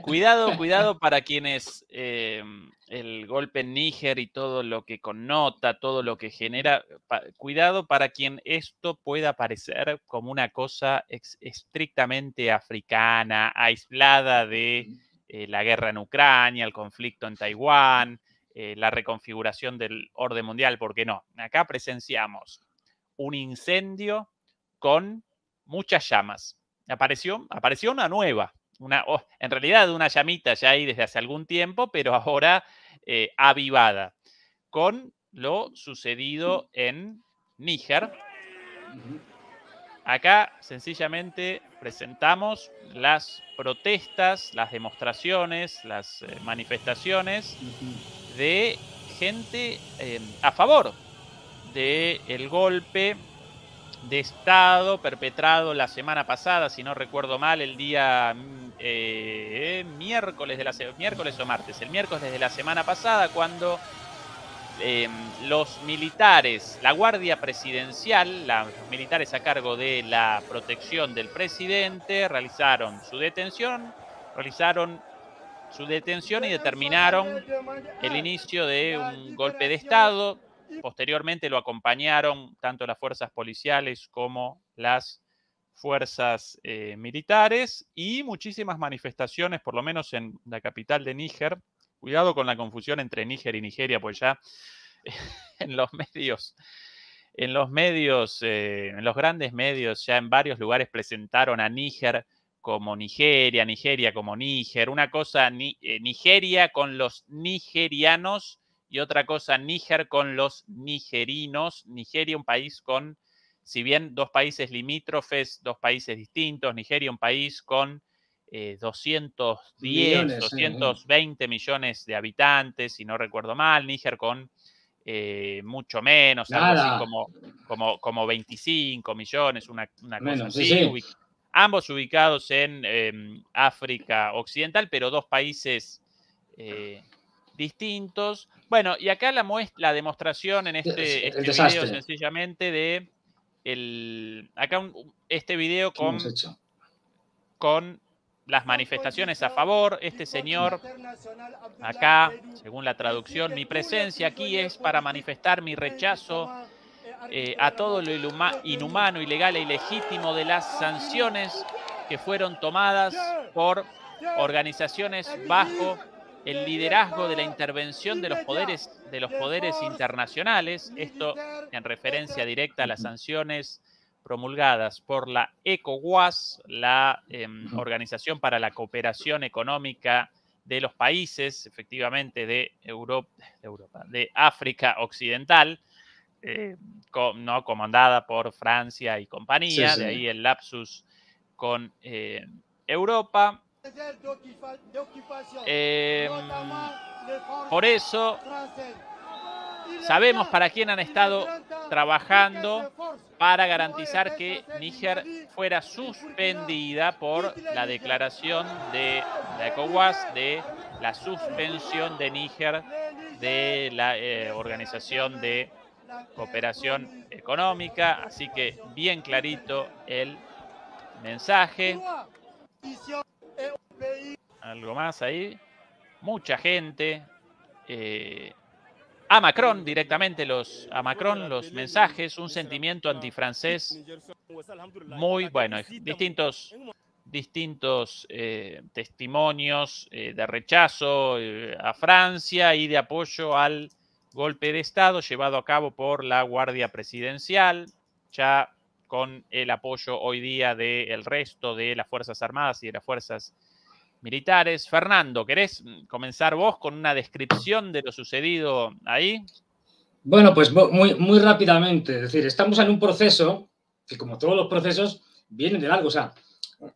Cuidado, cuidado para quienes el golpe en Níger y todo lo que connota, todo lo que genera, cuidado para quien esto pueda parecer como una cosa estrictamente africana, aislada de la guerra en Ucrania, el conflicto en Taiwán, la reconfiguración del orden mundial, porque no, acá presenciamos un incendio con muchas llamas. Apareció una nueva. En realidad una llamita ya ahí desde hace algún tiempo, pero ahora avivada, con lo sucedido en Níger. Acá sencillamente presentamos las protestas, las demostraciones, las manifestaciones de gente a favor del golpe de Estado perpetrado la semana pasada, si no recuerdo mal, el día miércoles o martes, el miércoles de la semana pasada, cuando los militares, la Guardia Presidencial, los militares a cargo de la protección del presidente, realizaron su detención y determinaron el inicio de un golpe de Estado. Posteriormente lo acompañaron tanto las fuerzas policiales como las fuerzas militares y muchísimas manifestaciones, por lo menos en la capital de Níger. Cuidado con la confusión entre Níger y Nigeria, pues ya en los grandes medios, ya en varios lugares presentaron a Níger como Nigeria como Níger, una cosa Nigeria con los nigerianos y otra cosa Níger con los nigerinos. Nigeria, un país con, si bien dos países limítrofes, dos países distintos, Nigeria un país con 210, 220 millones de habitantes, si no recuerdo mal, Níger con mucho menos, algo así como 25 millones, una cosa así. Sí. Ambos ubicados en África Occidental, pero dos países distintos. Bueno, y acá la demostración en este video sencillamente de este video con las manifestaciones a favor. Este señor, acá, según la traducción, mi presencia aquí es para manifestar mi rechazo a todo lo inhumano, ilegal e ilegítimo de las sanciones que fueron tomadas por organizaciones bajo el liderazgo de la intervención de los poderes internacionales. Esto en referencia directa a las sanciones promulgadas por la ECOWAS, la Organización para la Cooperación Económica de los países, efectivamente, de África Occidental, no comandada por Francia y compañía, sí. De ahí el lapsus con Europa. Por eso sabemos para quién han estado trabajando para garantizar que Níger fuera suspendida por la declaración de la ECOWAS de la suspensión de Níger de la Organización de Cooperación Económica. Así que bien clarito el mensaje. Algo más ahí. Mucha gente. A Macron directamente los mensajes, un sentimiento antifrancés muy bueno, distintos testimonios de rechazo a Francia y de apoyo al golpe de Estado llevado a cabo por la Guardia Presidencial, ya con el apoyo hoy día del resto de las Fuerzas Armadas y de las Fuerzas Militares. Fernando, ¿querés comenzar vos con una descripción de lo sucedido ahí? Bueno, pues muy rápidamente. Es decir, estamos en un proceso que, como todos los procesos, vienen de largo. O sea,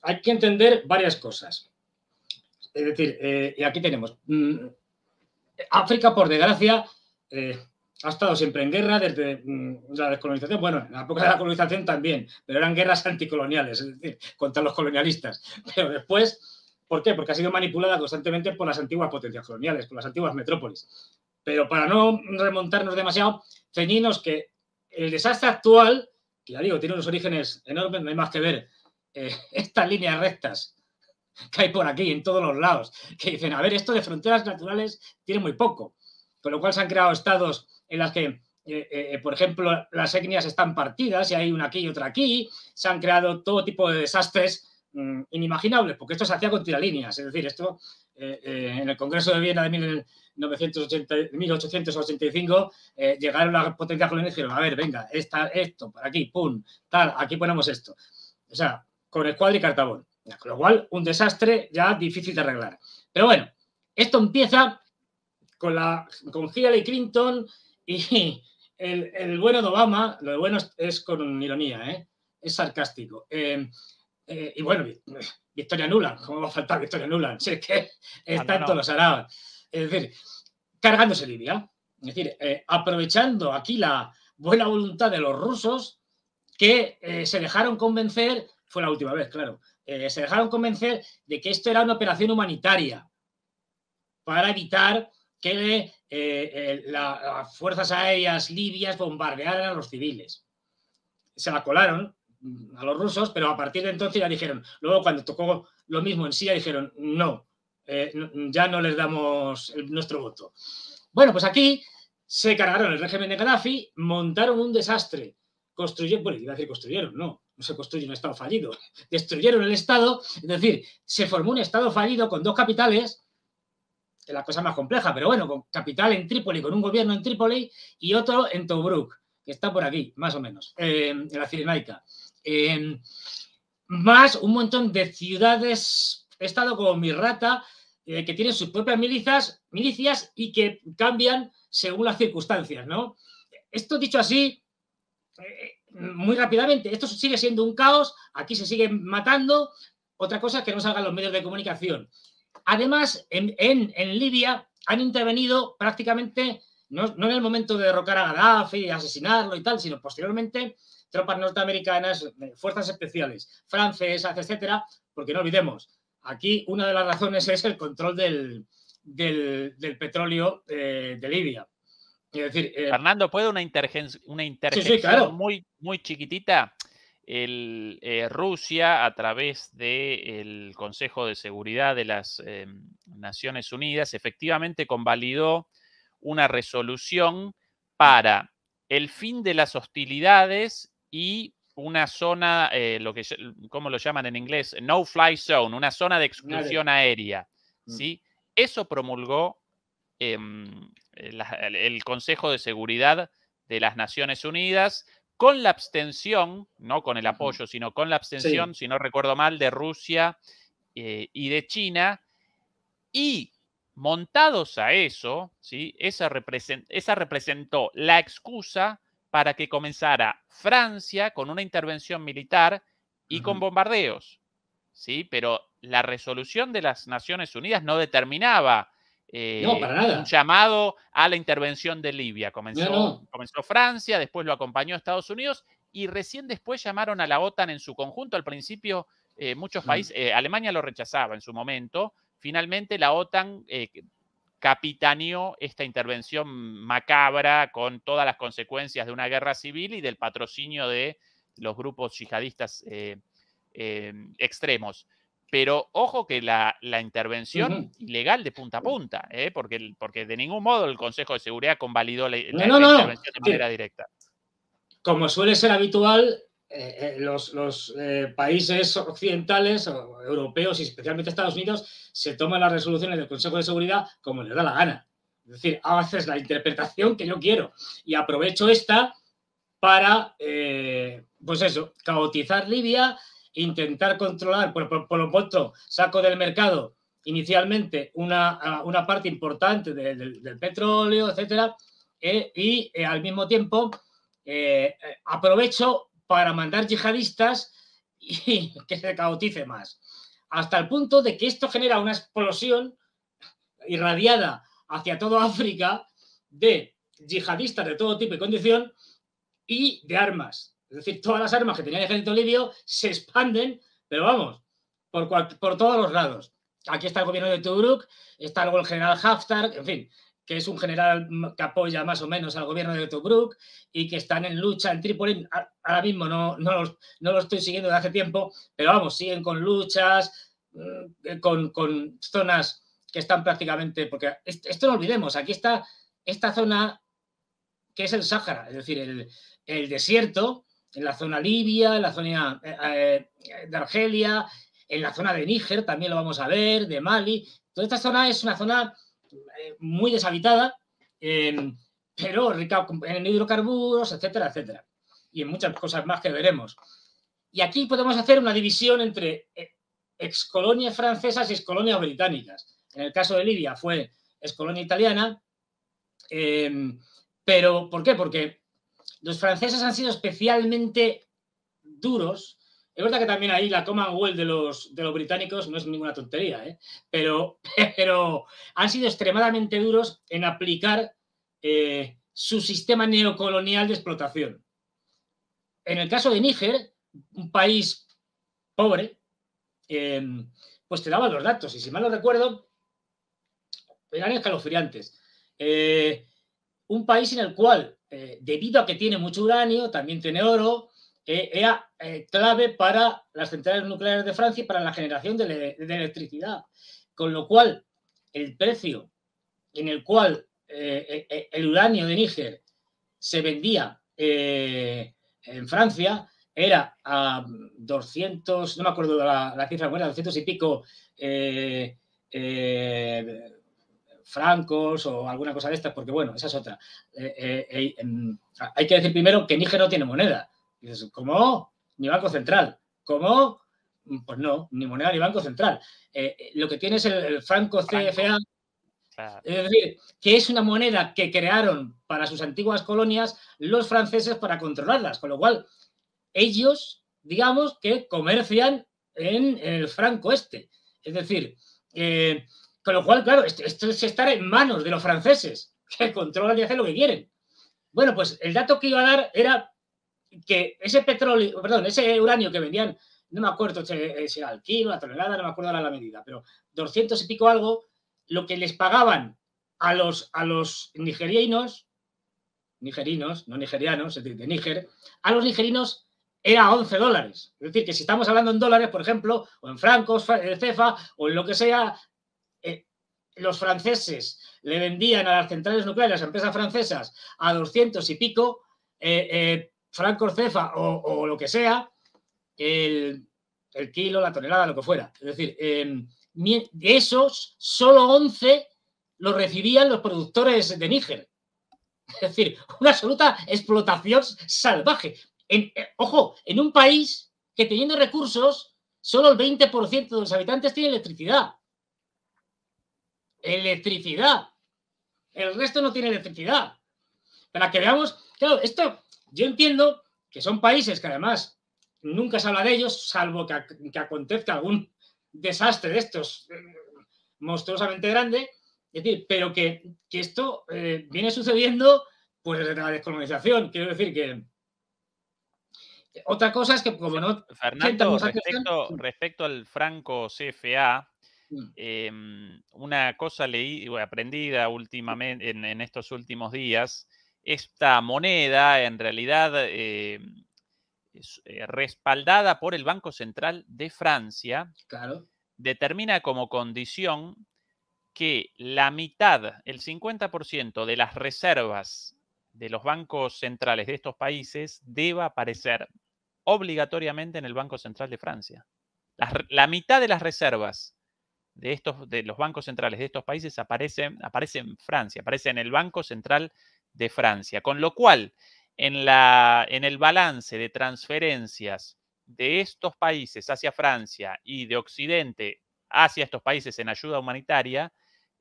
hay que entender varias cosas. Es decir, y aquí tenemos África, por desgracia, ha estado siempre en guerra desde la descolonización. Bueno, en la época de la colonización también, pero eran guerras anticoloniales, es decir, contra los colonialistas. Pero después... ¿Por qué? Porque ha sido manipulada constantemente por las antiguas potencias coloniales, por las antiguas metrópolis. Pero para no remontarnos demasiado, ceñinos que el desastre actual, que ya digo, tiene unos orígenes enormes, no hay más que ver estas líneas rectas que hay por aquí, en todos los lados, que dicen, a ver, esto de fronteras naturales tiene muy poco, con lo cual se han creado estados en los que, por ejemplo, las etnias están partidas y hay una aquí y otra aquí, se han creado todo tipo de desastres inimaginables, porque esto se hacía con tiralíneas, es decir, esto en el Congreso de Viena de 1885 llegaron las potencias coloniales y dijeron, a ver, venga, esto, por aquí, pum, tal, aquí ponemos esto. O sea, con escuadra y cartabón. Con lo cual, un desastre ya difícil de arreglar. Pero bueno, esto empieza con Hillary Clinton y el bueno de Obama. Lo de bueno es con ironía, es sarcástico. Y bueno, Victoria Nuland, ¿cómo va a faltar Victoria Nuland? Si es que está en todos los araos. Es decir, cargándose Libia. Es decir, aprovechando aquí la buena voluntad de los rusos que se dejaron convencer, fue la última vez, claro, se dejaron convencer de que esto era una operación humanitaria para evitar que las fuerzas aéreas libias bombardearan a los civiles. Se la colaron a los rusos, pero a partir de entonces ya dijeron, luego cuando tocó lo mismo en Siria dijeron, no, ya no les damos nuestro voto. Bueno, pues aquí se cargaron el régimen de Gaddafi, montaron un desastre, construyeron, no se construye un Estado fallido, destruyeron el Estado, es decir, se formó un Estado fallido con dos capitales, es la cosa más compleja, pero bueno, con capital en Trípoli, con un gobierno en Trípoli y otro en Tobruk, que está por aquí, más o menos, en la Cirenaica. Más un montón de ciudades, Estado como Misrata, que tienen sus propias milicias y que cambian según las circunstancias, ¿no? Esto dicho así, muy rápidamente, esto sigue siendo un caos, aquí se siguen matando, otra cosa es que no salgan los medios de comunicación. Además, en Libia han intervenido prácticamente, no en el momento de derrocar a Gaddafi y asesinarlo y tal, sino posteriormente tropas norteamericanas, fuerzas especiales, francesas, etcétera, porque no olvidemos, aquí una de las razones es el control del petróleo de Libia. Es decir, Fernando, ¿puede una interjección sí, claro. muy, muy chiquitita? Rusia, a través del Consejo de Seguridad de las Naciones Unidas, efectivamente convalidó una resolución para el fin de las hostilidades y una zona, ¿cómo lo llaman en inglés? No-fly zone, una zona de exclusión aérea. ¿Sí? Eso promulgó el Consejo de Seguridad de las Naciones Unidas, con la abstención, no con el apoyo, sino con la abstención, si no recuerdo mal, de Rusia y de China. Y montados a eso, ¿sí? esa representó la excusa para que comenzara Francia con una intervención militar y con bombardeos. ¿Sí? Pero la resolución de las Naciones Unidas no determinaba no, para nada. un llamado a la intervención de Libia. Comenzó Francia, después lo acompañó Estados Unidos y recién después llamaron a la OTAN en su conjunto. Al principio muchos países, Alemania lo rechazaba en su momento. Finalmente la OTAN capitaneó esta intervención macabra con todas las consecuencias de una guerra civil y del patrocinio de los grupos yihadistas extremos. Pero ojo que la intervención ilegal de punta a punta, porque de ningún modo el Consejo de Seguridad convalidó la intervención de manera directa. Como suele ser habitual, los países occidentales o europeos y especialmente Estados Unidos se toman las resoluciones del Consejo de Seguridad como les da la gana. Es decir, haces la interpretación que yo quiero y aprovecho esta para, pues eso, caotizar Libia, intentar controlar, por lo pronto saco del mercado inicialmente una parte importante del petróleo, etcétera, y al mismo tiempo aprovecho para mandar yihadistas y que se caotice más. Hasta el punto de que esto genera una explosión irradiada hacia toda África de yihadistas de todo tipo y condición y de armas. Es decir, todas las armas que tenía el ejército libio se expanden, pero vamos, por todos los lados. Aquí está el gobierno de Tobruk, está luego el general Haftar, en fin, que es un general que apoya más o menos al gobierno de Tobruk y que están en lucha en Trípoli. Ahora mismo no lo estoy siguiendo desde hace tiempo, pero vamos, siguen con luchas, con zonas que están prácticamente, porque esto no olvidemos, aquí está esta zona que es el Sáhara, es decir, el desierto, en la zona libia, en la zona de Argelia, en la zona de Níger, también lo vamos a ver, de Mali. Toda esta zona es una zona muy deshabitada, pero rica en hidrocarburos, etcétera, etcétera. Y en muchas cosas más que veremos. Y aquí podemos hacer una división entre excolonias francesas y excolonias británicas. En el caso de Libia fue excolonia italiana, pero ¿por qué? Porque los franceses han sido especialmente duros. Es verdad que también ahí la Commonwealth de los británicos no es ninguna tontería, pero han sido extremadamente duros en aplicar su sistema neocolonial de explotación. En el caso de Níger, un país pobre, pues te daban los datos, y si mal no recuerdo, eran escalofriantes. Un país en el cual, debido a que tiene mucho uranio, también tiene oro, era clave para las centrales nucleares de Francia y para la generación de electricidad. Con lo cual, el precio en el cual el uranio de Níger se vendía en Francia era a 200, no me acuerdo de la cifra, bueno, 200 y pico francos o alguna cosa de estas, porque bueno, esa es otra. Hay que decir primero que Níger no tiene moneda. Y dices, ¿cómo? Ni Banco Central. ¿Cómo? Pues no, ni moneda ni Banco Central. Lo que tiene es el franco CFA, claro. Es decir, que es una moneda que crearon para sus antiguas colonias los franceses para controlarlas, con lo cual ellos, digamos, que comercian en el franco este. Es decir, con lo cual, claro, esto es estar en manos de los franceses, que controlan y hacen lo que quieren. Bueno, pues el dato que iba a dar era que ese petróleo, perdón, ese uranio que vendían, no me acuerdo si era el kilo, la tonelada, no me acuerdo ahora la medida, pero 200 y pico algo, lo que les pagaban a los nigerinos, no nigerianos, es decir, de Níger, a los nigerinos era $11. Es decir, que si estamos hablando en dólares, por ejemplo, o en francos, CFA, o en lo que sea, los franceses le vendían a las centrales nucleares, a las empresas francesas, a 200 y pico francos CFA o lo que sea, el kilo, la tonelada, lo que fuera. Es decir, de esos, solo 11 los recibían los productores de Níger. Es decir, una absoluta explotación salvaje. Ojo, en un país que teniendo recursos, solo el 20% de los habitantes tiene electricidad. Electricidad. El resto no tiene electricidad. Para que veamos, claro, esto yo entiendo que son países que además nunca se habla de ellos, salvo que acontezca algún desastre de estos monstruosamente grande, es decir, pero que esto viene sucediendo pues desde la descolonización. Quiero decir que otra cosa es que como no... Fernando, respecto al franco CFA, una cosa leí o aprendida últimamente en estos últimos días, esta moneda en realidad es respaldada por el Banco Central de Francia, claro, determina como condición que la mitad, el 50% de las reservas de los bancos centrales de estos países deba aparecer obligatoriamente en el Banco Central de Francia. La mitad de las reservas de los bancos centrales de estos países aparece en Francia, aparece en el Banco Central de Francia. Con lo cual, en el balance de transferencias de estos países hacia Francia y de Occidente hacia estos países en ayuda humanitaria,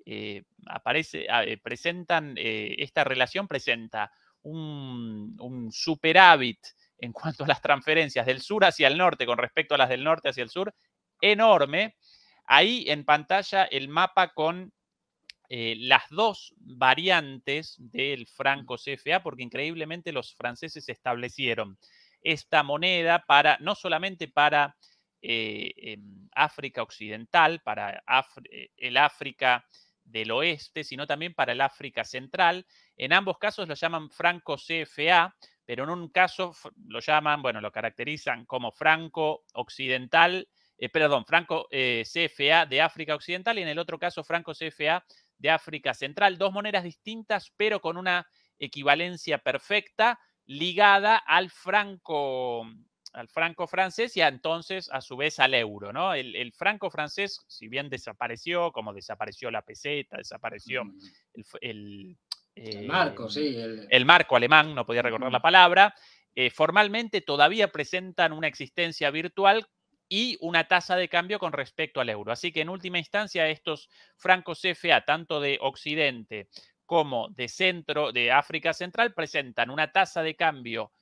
esta relación presenta un superávit en cuanto a las transferencias del sur hacia el norte con respecto a las del norte hacia el sur, enorme. Ahí en pantalla el mapa con las dos variantes del franco CFA, porque increíblemente los franceses establecieron esta moneda no solamente para África Occidental, para el África del Oeste, sino también para el África Central. En ambos casos lo llaman franco CFA, pero en un caso lo llaman, bueno, lo caracterizan como franco occidental perdón, franco CFA de África Occidental y en el otro caso franco CFA de África Central. Dos monedas distintas, pero con una equivalencia perfecta ligada al franco francés y entonces a su vez al euro, ¿no? El franco francés, si bien desapareció, como desapareció la peseta, desapareció el marco, sí. El marco alemán, no podía recordar la palabra, formalmente todavía presentan una existencia virtual y una tasa de cambio con respecto al euro. Así que en última instancia estos francos CFA, tanto de Occidente como de centro, de África Central, presentan una tasa de cambio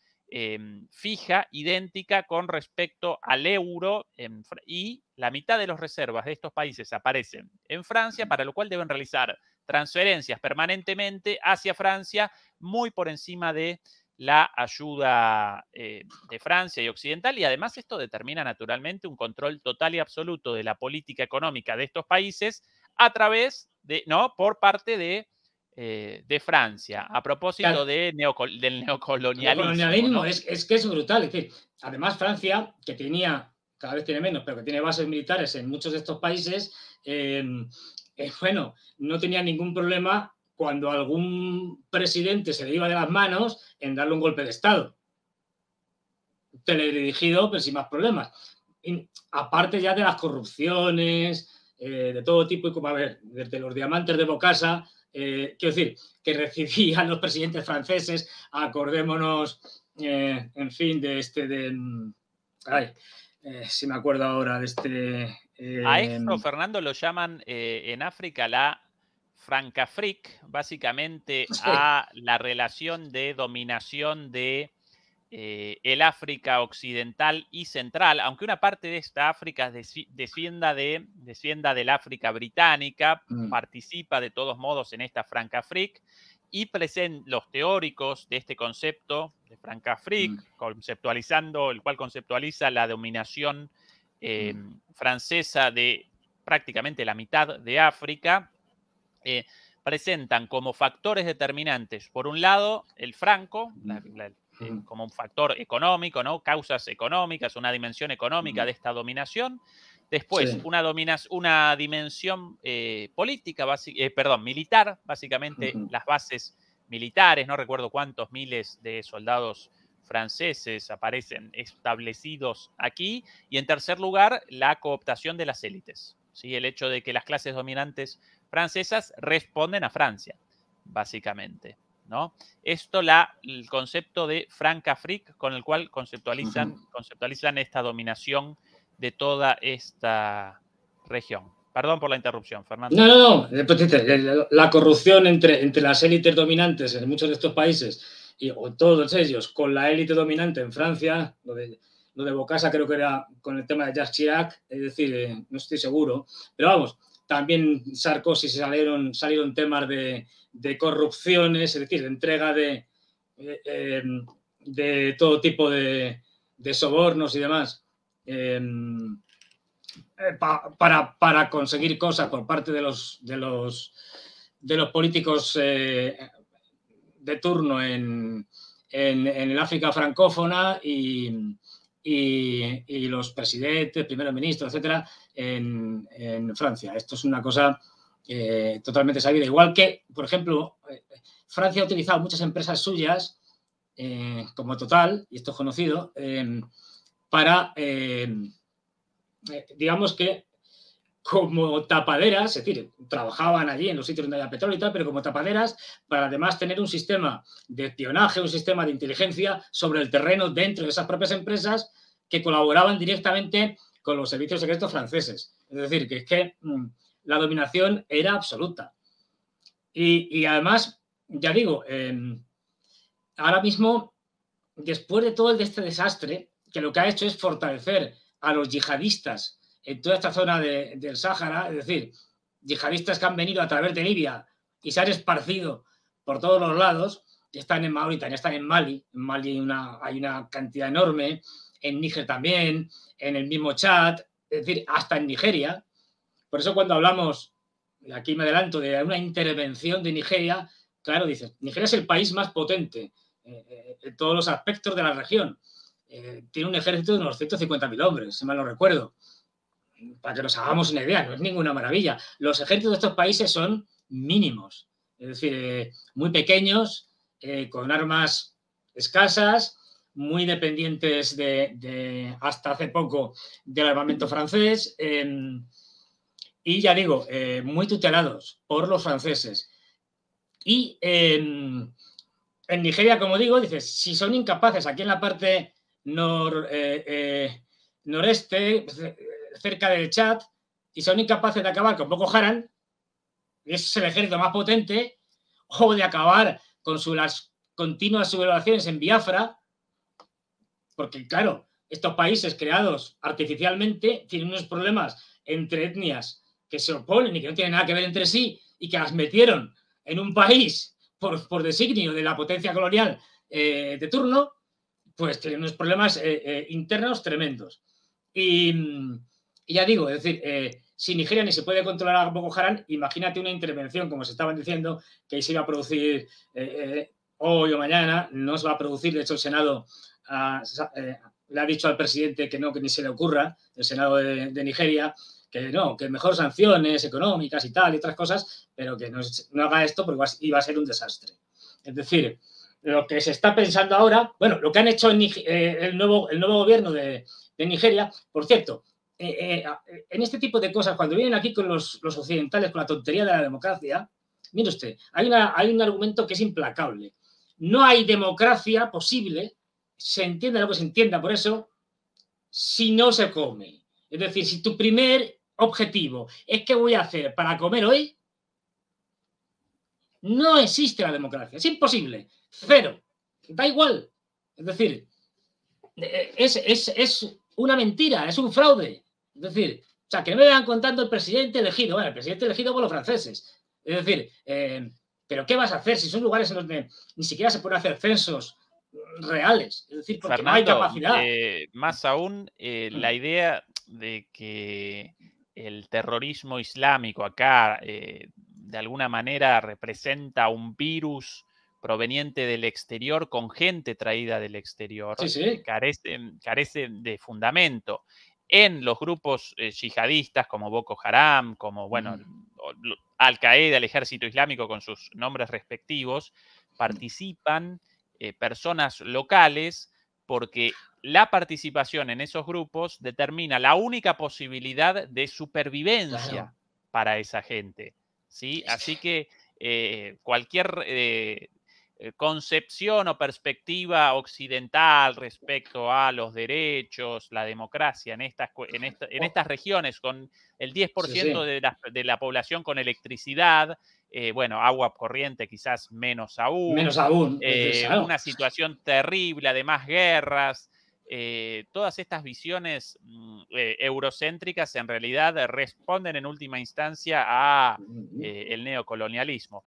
fija, idéntica con respecto al euro y la mitad de las reservas de estos países aparecen en Francia, para lo cual deben realizar transferencias permanentemente hacia Francia, muy por encima de la ayuda de Francia y occidental, y además esto determina naturalmente un control total y absoluto de la política económica de estos países a través de, ¿no? Por parte de Francia, a propósito del neocolonialismo. ¿No? Es que es brutal. Es decir, además Francia, que tenía, cada vez tiene menos, pero que tiene bases militares en muchos de estos países, bueno, no tenía ningún problema cuando algún presidente se le iba de las manos en darle un golpe de Estado. Teledirigido, pero sin más problemas. Y, aparte ya de las corrupciones, de todo tipo, y como a ver, desde los diamantes de Bocasa, quiero decir, que recibían los presidentes franceses, acordémonos, en fin, de si me acuerdo ahora de este... a esto, Fernando, lo llaman en África la Francafrique, básicamente sí, a la relación de dominación de el África occidental y central, aunque una parte de esta África descienda del África británica, participa de todos modos en esta Francafrique, y los teóricos de este concepto de Francafrique, el cual conceptualiza la dominación francesa de prácticamente la mitad de África, presentan como factores determinantes, por un lado, el franco, como un factor económico, ¿no? Causas económicas, una dimensión económica de esta dominación. Después, sí, una dimensión política, militar, básicamente las bases militares, no recuerdo cuántos miles de soldados franceses aparecen establecidos aquí. Y en tercer lugar, la cooptación de las élites, ¿sí? El hecho de que las clases dominantes francesas responden a Francia, básicamente, ¿no? Esto el concepto de Francafrique, con el cual conceptualizan esta dominación de toda esta región. Perdón por la interrupción, Fernando. No. La corrupción entre las élites dominantes en muchos de estos países, o todos ellos, con la élite dominante en Francia, lo de Bocasa creo que era con el tema de Jacques Chirac, es decir, no estoy seguro, pero vamos, también Sarkozy salieron temas de corrupciones, es decir, de entrega de todo tipo de sobornos y demás, para conseguir cosas por parte de los políticos de turno en el África francófona y los presidentes, primeros ministros, etcétera, en Francia. Esto es una cosa totalmente sabida. Igual que, por ejemplo, Francia ha utilizado muchas empresas suyas, como Total, y esto es conocido, para, digamos que, como tapaderas, es decir, trabajaban allí en los sitios donde había petróleo y tal, pero como tapaderas para además tener un sistema de espionaje, un sistema de inteligencia sobre el terreno dentro de esas propias empresas que colaboraban directamente con los servicios secretos franceses. Es decir, que es que la dominación era absoluta. Y además, ya digo, ahora mismo, después de todo este desastre, que lo que ha hecho es fortalecer a los yihadistas en toda esta zona del Sáhara, es decir, yihadistas que han venido a través de Libia y se han esparcido por todos los lados, están en Mauritania, están en Mali. En Mali hay una cantidad enorme, en Níger también, en el mismo Chad, es decir, hasta en Nigeria. Por eso cuando hablamos, aquí me adelanto, de una intervención de Nigeria, claro, dices, Nigeria es el país más potente en todos los aspectos de la región. Tiene un ejército de unos 150.000 hombres, si mal no recuerdo. para que nos hagamos una idea, no es ninguna maravilla. Los ejércitos de estos países son mínimos, es decir, muy pequeños, con armas escasas, muy dependientes hasta hace poco del armamento francés, y ya digo, muy tutelados por los franceses. Y en Nigeria, como digo, dices, si son incapaces aquí en la parte noreste, cerca del Chad, y son incapaces de acabar con Boko Haram, y ese es el ejército más potente, o de acabar con las continuas sublevaciones en Biafra, porque claro, estos países creados artificialmente tienen unos problemas entre etnias que se oponen y que no tienen nada que ver entre sí y que las metieron en un país por designio de la potencia colonial de turno, pues tienen unos problemas internos tremendos. Y ya digo, es decir, si Nigeria ni se puede controlar a Boko Haram, imagínate una intervención, como se estaban diciendo, que se iba a producir hoy o mañana, no se va a producir. De hecho, el Senado le ha dicho al presidente que no, que ni se le ocurra, el Senado de Nigeria, que no, que mejor sanciones económicas y tal, y otras cosas, pero que no haga esto porque iba a ser un desastre. Es decir, lo que se está pensando ahora, bueno, lo que han hecho el nuevo gobierno de Nigeria, por cierto, en este tipo de cosas, cuando vienen aquí con los occidentales, con la tontería de la democracia, mire usted, hay un argumento que es implacable. No hay democracia posible, se entienda lo que se entienda por eso, si no se come. Es decir, si tu primer objetivo es qué voy a hacer para comer hoy, no existe la democracia, es imposible, cero, da igual. Es decir, es una mentira, es un fraude. Es decir, o sea, que no me vayan contando el presidente elegido, bueno, el presidente elegido por los franceses. Es decir, ¿pero qué vas a hacer si son lugares en los que ni siquiera se pueden hacer censos reales? Es decir, porque Fernando, no hay capacidad. Más aún, la idea de que el terrorismo islámico acá de alguna manera representa un virus proveniente del exterior con gente traída del exterior, Sí, sí. carece de fundamento. En los grupos yihadistas como Boko Haram, como bueno, Al-Qaeda, el ejército islámico con sus nombres respectivos, participan personas locales porque la participación en esos grupos determina la única posibilidad de supervivencia para esa gente, ¿sí? Así que cualquier concepción o perspectiva occidental respecto a los derechos, la democracia en estas regiones con el 10% de la población con electricidad, bueno, agua corriente quizás menos aún. Menos aún. Una situación terrible, además guerras. Todas estas visiones eurocéntricas en realidad responden en última instancia a el neocolonialismo.